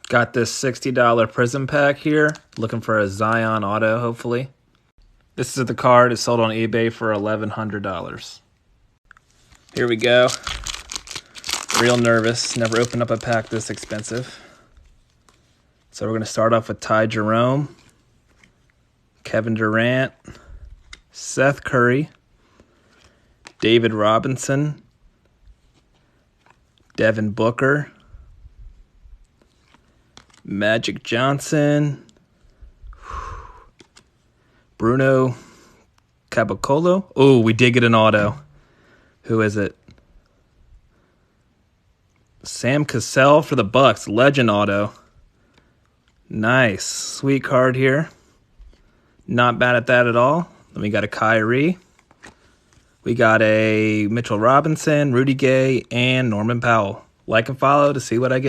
Got this $60 Prism pack here. Looking for a Zion auto, hopefully. This is the card. It's sold on eBay for $1,100. Here we go. Real nervous. Never opened up a pack this expensive. So we're going to start off with Ty Jerome, Kevin Durant, Seth Curry, David Robinson, Devin Booker, Magic Johnson, Bruno Caboclo. Oh, we did get an auto. Who is it? Sam Cassell for the Bucks. Legend auto. Nice. Sweet card here. Not bad at that at all. Then we got a Kyrie. We got a Mitchell Robinson, Rudy Gay, and Norman Powell. Like and follow to see what I get.